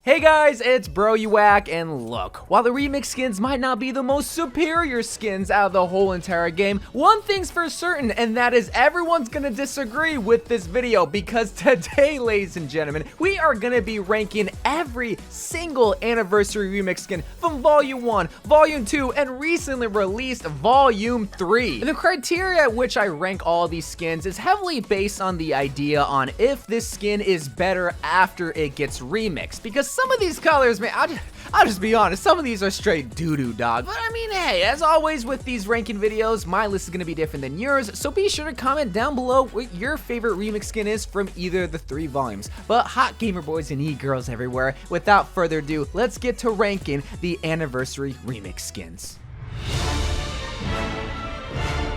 Hey guys, it's Bro You Whack, and look, while the remix skins might not be the most superior skins out of the whole entire game, one thing's for certain, and that is everyone's gonna disagree with this video, because today, ladies and gentlemen, we are gonna be ranking every single anniversary remix skin from Volume 1, Volume 2, and recently released Volume 3. And the criteria at which I rank all these skins is heavily based on the idea on if this skin is better after it gets remixed, because some of these colors, man, I'll just be honest, some of these are straight doo-doo, dog. But I mean, hey, as always with these ranking videos, my list is gonna be different than yours, so be sure to comment down below what your favorite remix skin is from either of the 3 volumes. But hot gamer boys and e-girls everywhere, without further ado, let's get to ranking the anniversary remix skins.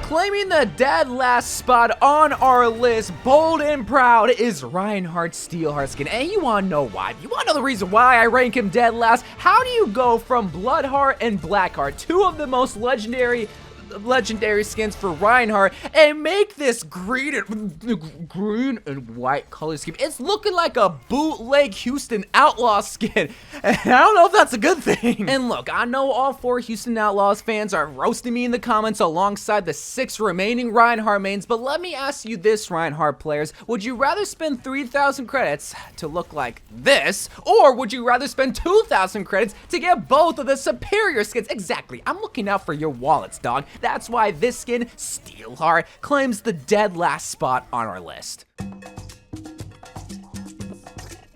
Claiming the dead last spot on our list, bold and proud, is Reinhardt's STEELHARDT skin. And you wanna know why? You wanna know the reason why I rank him dead last? How do you go from Bloodheart and Blackheart, 2 of the most legendary skins for Reinhardt, and make this green and white color scheme? It's looking like a bootleg Houston Outlaws skin, and I don't know if that's a good thing. And look, I know all 4 Houston Outlaws fans are roasting me in the comments alongside the 6 remaining Reinhardt mains, but let me ask you this, Reinhardt players, would you rather spend 3,000 credits to look like this, or would you rather spend 2,000 credits to get both of the superior skins? Exactly, I'm looking out for your wallets, dog. That's why this skin, STEELHARDT, claims the dead last spot on our list.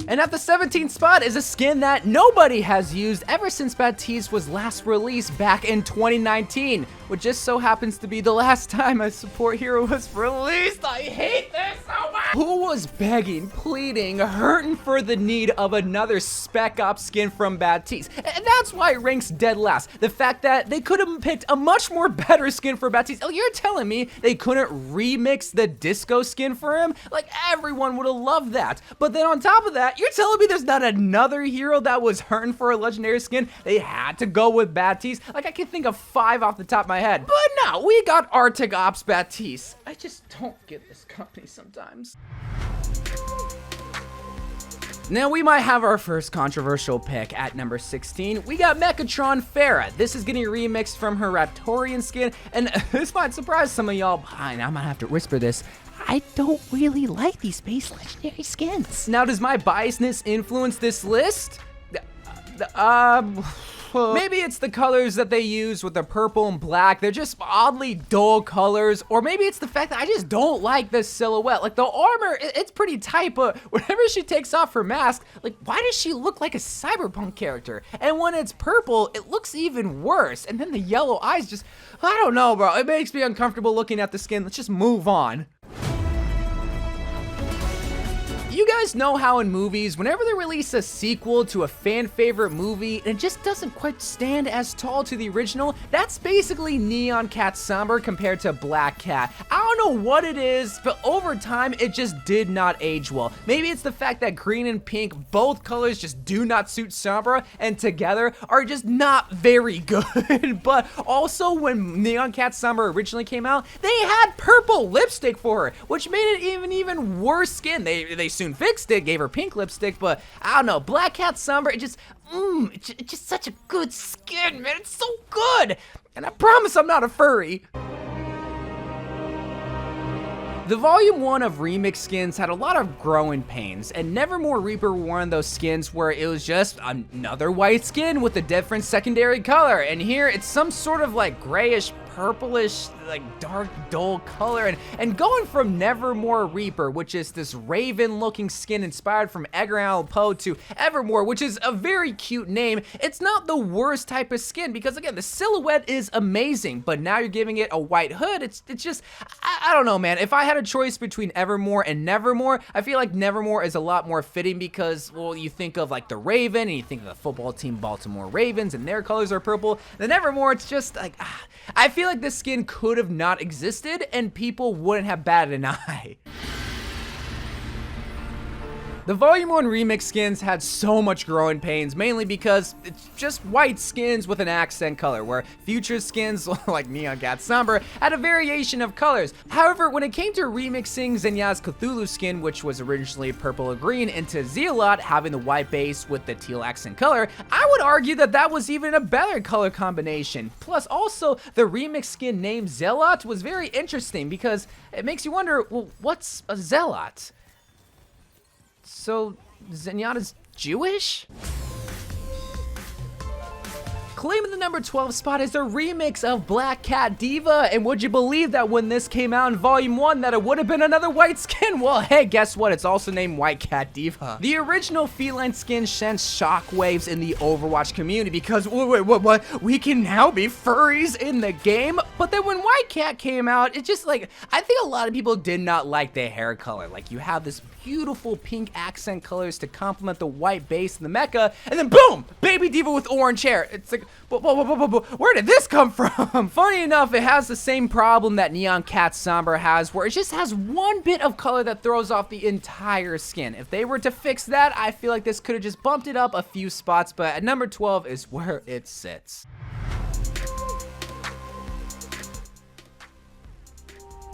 And at the 17th spot is a skin that nobody has used ever since Baptiste was last released back in 2019, which just so happens to be the last time a support hero was released. I hate this so much! Who was begging, pleading, hurting for the need of another Spec Ops skin from Baptiste? And that's why it ranks dead last. The fact that they could have picked a much more better skin for Baptiste. Oh, you're telling me they couldn't remix the disco skin for him? Like, everyone would have loved that. But then on top of that, you're telling me there's not another hero that was hurting for a legendary skin? They had to go with Baptiste? Like, I can think of 5 off the top of my head. But no, we got ARTIC Ops Baptiste. I just don't get this company sometimes. Now we might have our first controversial pick at number 16. We got MECHATRON Farah. This is getting remixed from her Raptorian skin, and this might surprise some of y'all. I might have to whisper this. I don't really like these base legendary skins. Now, does my biasness influence this list? Maybe it's the colors that they use with the purple and black. They're just oddly dull colors. Or maybe it's the fact that I just don't like this silhouette. Like, the armor, it's pretty tight, but whenever she takes off her mask, like, why does she look like a cyberpunk character? And when it's purple, it looks even worse. And then the yellow eyes just, I don't know, bro. It makes me uncomfortable looking at the skin. Let's just move on. You guys know how in movies, whenever they release a sequel to a fan favorite movie and it just doesn't quite stand as tall to the original, that's basically Neon Cat Somber compared to Black Cat. I don't know what it is, but over time, it just did not age well. Maybe it's the fact that green and pink, both colors just do not suit Sombra, and together are just not very good. But also, when Neon Cat Somber originally came out, they had purple lipstick for her, which made it even worse skin. They soon fixed it, gave her pink lipstick, but I don't know, Black Cat Somber, it's just such a good skin, man. It's so good, and I promise I'm not a furry. The Volume 1 of Remix skins had a lot of growing pains, and Nevermore Reaper were one of those skins where it was just another white skin with a different secondary color, and here it's some sort of like grayish, purplish, like dark, dull color, and going from Nevermore Reaper, which is this raven looking skin inspired from Edgar Allan Poe, to Evermore, which is a very cute name. It's not the worst type of skin, because again, the silhouette is amazing, but now you're giving it a white hood. It's just, I don't know, man. If I had a choice between Evermore and Nevermore, I feel like Nevermore is a lot more fitting because, well, you think of like the Raven, and you think of the football team Baltimore Ravens, and their colors are purple. Then Evermore, it's just like, I feel like this skin could have not existed and people wouldn't have batted an eye. The Volume 1 remix skins had so much growing pains, mainly because it's just white skins with an accent color, where future skins like Neon Cat Somber had a variation of colors. However, when it came to remixing Zenya's Cthulhu skin, which was originally purple or green, into ZEALOT having the white base with the teal accent color, I would argue that that was even a better color combination. Plus, also, the remix skin named ZEALOT was very interesting because it makes you wonder, well, what's a zealot? So, Zenyatta's Jewish? Claiming the number 12 spot is the remix of Black Cat Diva, and would you believe that when this came out in Volume 1 that it would have been another white skin? Well, hey, guess what? It's also named White Cat Diva. The original feline skin sent shockwaves in the Overwatch community because, wait, what? We can now be furries in the game? But then when White Cat came out, it just like, I think a lot of people did not like the hair color. Like, you have this beautiful pink accent colors to complement the white base and the mecha, and then boom, baby diva with orange hair. It's like, where did this come from? Funny enough, it has the same problem that Neon Cat Somber has, where it just has one bit of color that throws off the entire skin. If they were to fix that, I feel like this could have just bumped it up a few spots, but at number 12 is where it sits.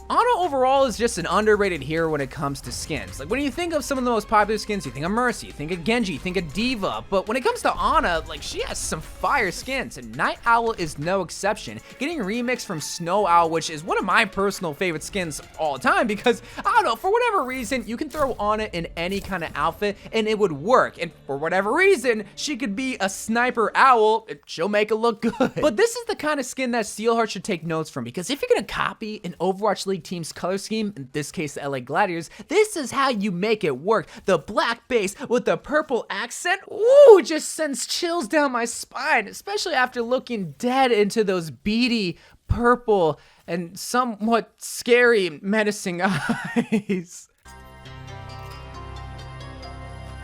Ana overall is just an underrated hero when it comes to skins. Like, when you think of some of the most popular skins, you think of Mercy, you think of Genji, you think of Diva, but when it comes to Ana, like, she has some fire skins, and Night Owl is no exception. Getting remixed from Snow Owl, which is one of my personal favorite skins all the time, because, I don't know, for whatever reason, you can throw Ana in any kind of outfit, and it would work, and for whatever reason, she could be a sniper owl, she'll make it look good. But this is the kind of skin that STEELHARDT should take notes from, because if you're gonna copy an Overwatch League team's color scheme, in this case the LA Gladiators, this is how you make it work. The black base with the purple accent, ooh, just sends chills down my spine, especially after looking dead into those beady purple and somewhat scary, menacing eyes.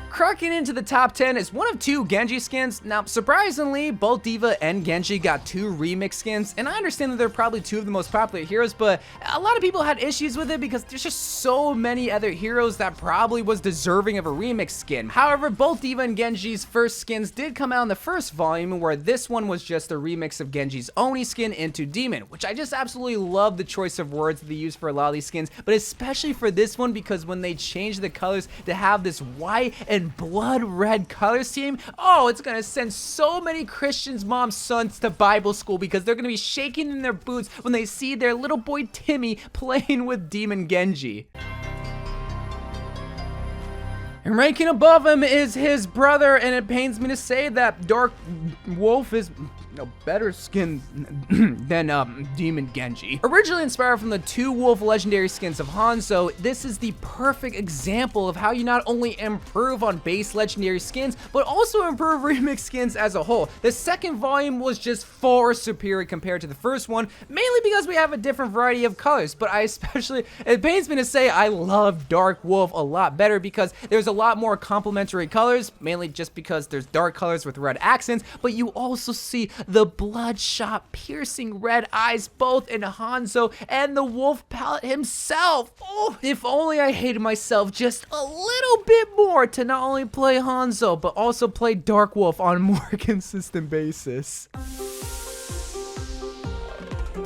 Cracking into the top 10 is one of two Genji skins. Now, surprisingly, both Diva and Genji got two remix skins, and I understand that they're probably two of the most popular heroes, but a lot of people had issues with it because there's just so many other heroes that probably was deserving of a remix skin. However, both Diva and Genji's first skins did come out in the first volume, where this one was just a remix of Genji's Oni skin into Demon, which I just absolutely love the choice of words that they use for a lot of these skins, but especially for this one because when they changed the colors to have this white and blood red color scheme, oh, it's gonna send so many Christians' moms' sons to Bible school because they're gonna be shaking in their boots when they see their little boy Timmy playing with Demon Genji. And ranking above him is his brother, and it pains me to say that Dark Wolf is a better skin than Demon Genji. Originally inspired from the two Wolf legendary skins of Hanzo, this is the perfect example of how you not only improve on base legendary skins, but also improve remix skins as a whole. The second volume was just far superior compared to the first one, mainly because we have a different variety of colors, but it pains me to say I love Dark Wolf a lot better because there's a lot more complementary colors, mainly just because there's dark colors with red accents, but you also see the bloodshot, piercing red eyes both in Hanzo and the wolf palette himself. Oh, if only I hated myself just a little bit more to not only play Hanzo, but also play Dark Wolf on a more consistent basis.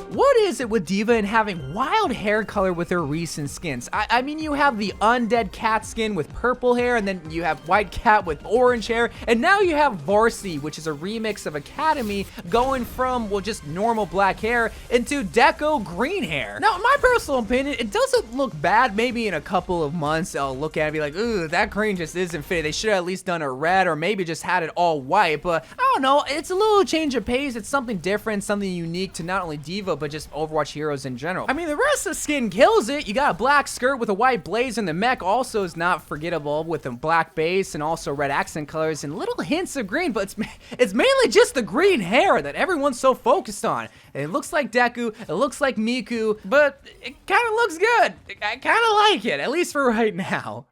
What is it with Diva and having wild hair color with her recent skins? I mean, you have the Undead Cat skin with purple hair, and then you have White Cat with orange hair, and now you have Varsity, which is a remix of Academy, going from, well, just normal black hair into Deco green hair. Now, in my personal opinion, it doesn't look bad. Maybe in a couple of months, I'll look at it and be like, ooh, that green just isn't fitting. They should have at least done it red, or maybe just had it all white, but I don't know. It's a little change of pace. It's something different, something unique to not only Diva, but just Overwatch heroes in general. I mean, the rest of the skin kills it. You got a black skirt with a white blaze, and the mech also is not forgettable with a black base and also red accent colors and little hints of green, but it's mainly just the green hair that everyone's so focused on. It looks like Deku, it looks like Miku, but it kind of looks good. I kind of like it, at least for right now.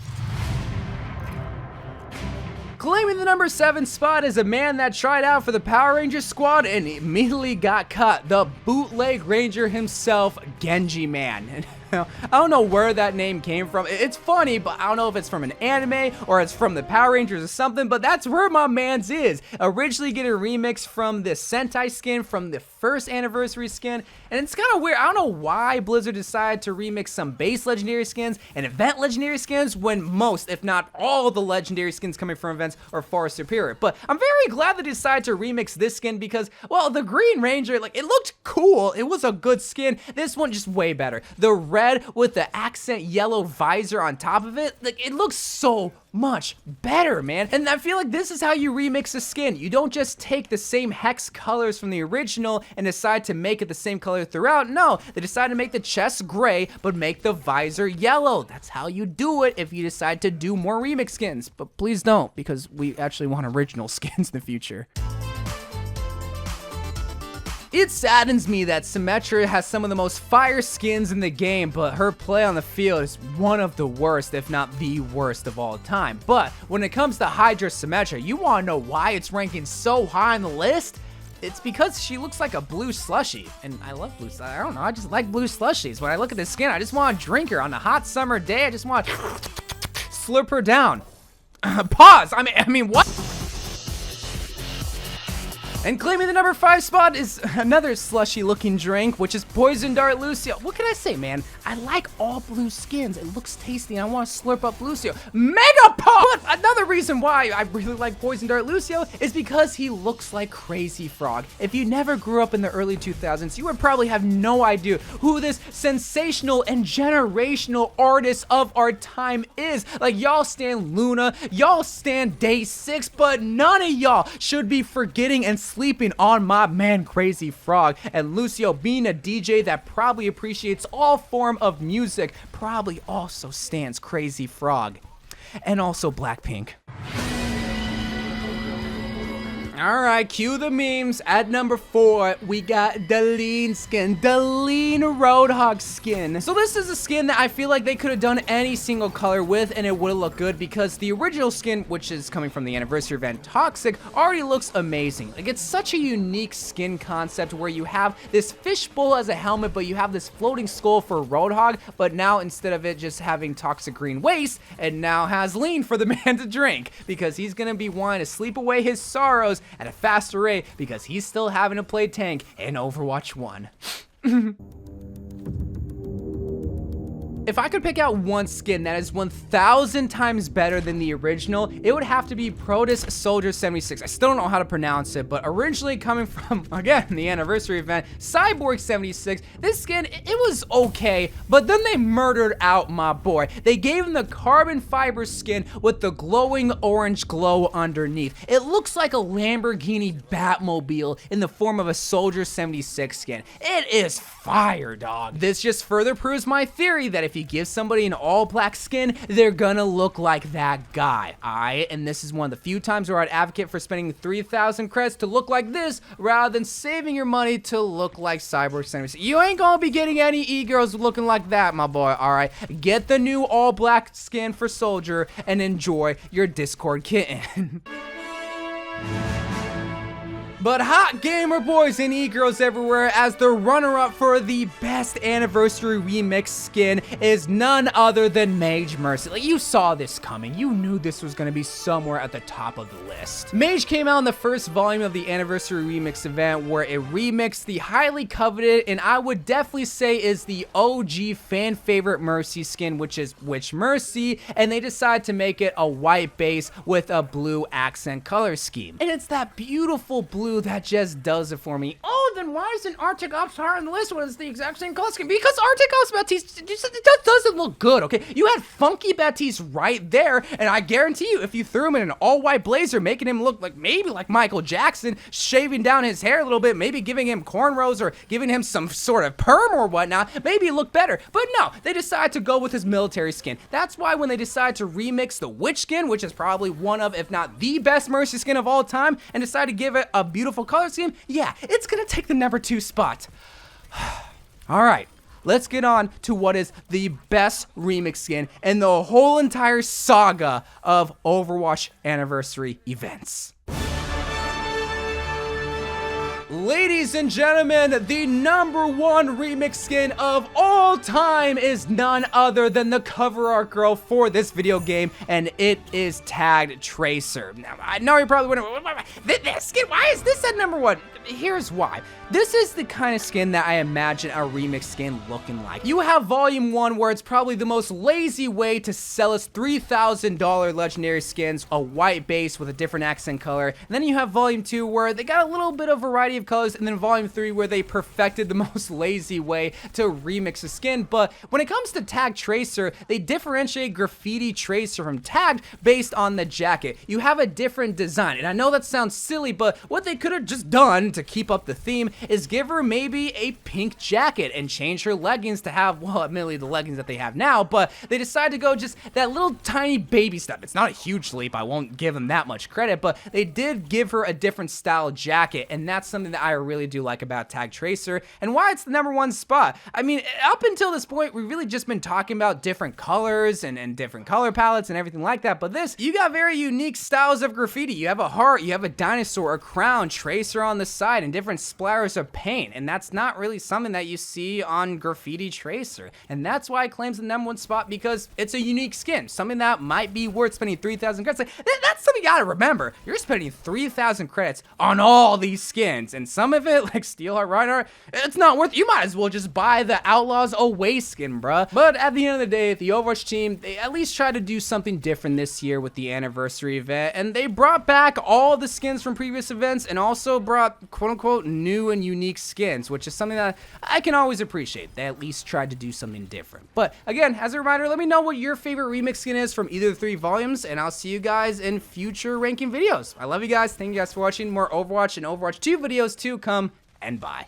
Claiming the number 7 spot is a man that tried out for the Power Rangers squad and immediately got cut. The bootleg ranger himself, GENJIMAN. I don't know where that name came from. It's funny, but I don't know if it's from an anime or it's from the Power Rangers or something, but that's where my man's is. Originally getting remixed from the Sentai skin from the first anniversary skin, and it's kind of weird. I don't know why Blizzard decided to remix some base legendary skins and event legendary skins when most, if not all, the legendary skins coming from events are far superior. But I'm very glad they decided to remix this skin because, well, the Green Ranger, like, it looked cool. It was a good skin. This one just way better. The red with the accent yellow visor on top of it, like, it looks so much better, man. And I feel like this is how you remix a skin. You don't just take the same hex colors from the original and decide to make it the same color throughout. No, they decide to make the chest gray, but make the visor yellow. That's how you do it if you decide to do more remix skins. But please don't, because we actually want original skins in the future. It saddens me that Symmetra has some of the most fire skins in the game, but her play on the field is one of the worst, if not the worst of all time. But when it comes to HYDRA Symmetra, you want to know why it's ranking so high on the list? It's because she looks like a blue slushie, and I love blue slushie. I don't know, I just like blue slushies. When I look at this skin, I just want to drink her. On a hot summer day, I just want to slurp her down. Pause! I mean, what? And claiming the number 5 spot is another slushy looking drink, which is Poison Dart Lucio. What can I say, man? I like all blue skins. It looks tasty and I want to slurp up Lucio. Mega Pop! Another reason why I really like Poison Dart Lucio is because he looks like Crazy Frog. If you never grew up in the early 2000s, you would probably have no idea who this sensational and generational artist of our time is. Like, y'all stand Luna, y'all stand Day 6, but none of y'all should be forgetting and sleeping on my man Crazy Frog. And Lucio, being a DJ that probably appreciates all form of music, probably also stands Crazy Frog. And also Blackpink. Alright, cue the memes. At number 4, we got the Lean skin, the Lean Roadhog skin. So this is a skin that I feel like they could have done any single color with and it would have looked good because the original skin, which is coming from the anniversary event Toxic, already looks amazing. Like, it's such a unique skin concept where you have this fishbowl as a helmet, but you have this floating skull for Roadhog, but now instead of it just having toxic green waste, it now has Lean for the man to drink because he's gonna be wanting to sleep away his sorrows at a faster rate because he's still having to play tank in Overwatch 1. If I could pick out one skin that is 1,000 times better than the original, it would have to be PROTEUS Soldier 76. I still don't know how to pronounce it, but originally coming from, again, the anniversary event, Cyborg 76, this skin, it was okay, but then they murdered out my boy. They gave him the carbon fiber skin with the glowing orange glow underneath. It looks like a Lamborghini Batmobile in the form of a Soldier 76 skin. It is fire, dog. This just further proves my theory that if you give somebody an all black skin, they're gonna look like that guy. And this is one of the few times where I'd advocate for spending 3,000 credits to look like this rather than saving your money to look like Cyborg 76. You ain't gonna be getting any e-girls looking like that, my boy, alright? Get the new all black skin for Soldier and enjoy your Discord kitten. But hot gamer boys and e-girls everywhere, as the runner-up for the best anniversary remix skin is none other than Mage Mercy. Like, you saw this coming. You knew this was going to be somewhere at the top of the list. Mage came out in the first volume of the anniversary remix event where it remixed the highly coveted and I would definitely say is the OG fan favorite Mercy skin, which is Witch Mercy, and they decided to make it a white base with a blue accent color scheme. And it's that beautiful blue that just does it for me. Oh, then why isn't ARTIC Ops higher on the list when it's the exact same color scheme? Because ARTIC Ops Baptiste it doesn't look good, okay? You had Funky Baptiste right there, and I guarantee you, if you threw him in an all-white blazer, making him look like maybe like Michael Jackson, shaving down his hair a little bit, maybe giving him cornrows or giving him some sort of perm or whatnot, maybe it looked better. But no, they decided to go with his military skin. That's why when they decided to remix the Witch skin, which is probably one of, if not the best Mercy skin of all time, and decided to give it a beautiful color scheme, yeah, it's gonna take the number 2 spot. All right, let's get on to what is the best remix skin in the whole entire saga of Overwatch Anniversary events. Ladies and gentlemen, the #1 remix skin of all time is none other than the cover art girl for this video game, and it is tagged Tracer. Now, I know you're probably wondering, this skin, why is this at #1? Here's why. This is the kind of skin that I imagine a remix skin looking like. You have Volume 1, where it's probably the most lazy way to sell us $3,000 legendary skins, a white base with a different accent color. And then you have Volume 2, where they got a little bit of variety of colors, and then Volume 3, where they perfected the most lazy way to remix a skin. But when it comes to Tag Tracer, they differentiate Graffiti Tracer from Tagged based on the jacket. You have a different design, and I know that sounds silly, but what they could have just done to keep up the theme is give her maybe a pink jacket and change her leggings to have, well, admittedly the leggings that they have now, but they decided to go just that little tiny baby step. It's not a huge leap, I won't give them that much credit, but they did give her a different style jacket, and that's something that I really do like about Tag Tracer, and why it's the #1 spot. I mean, up until this point, we've really just been talking about different colors and different color palettes and everything like that, but this, you got very unique styles of graffiti. You have a heart, you have a dinosaur, a crown, Tracer on the side, and different splatters of paint, and that's not really something that you see on Graffiti Tracer, and that's why it claims the #1 spot, because it's a unique skin, something that might be worth spending 3,000 credits. Like, that's something you gotta remember. You're spending 3,000 credits on all these skins, and some of it, like STEELHARDT, Reinhardt, it's not worth it. You might as well just buy the Outlaws Away skin, bruh. But at the end of the day, the Overwatch team, they at least tried to do something different this year with the anniversary event, and they brought back all the skins from previous events, and also brought quote-unquote new and unique skins, which is something that I can always appreciate. They at least tried to do something different. But again, as a reminder, let me know what your favorite remix skin is from either of the 3 volumes, and I'll see you guys in future ranking videos. I love you guys. Thank you guys for watching. More Overwatch and Overwatch 2 videos to come, and bye.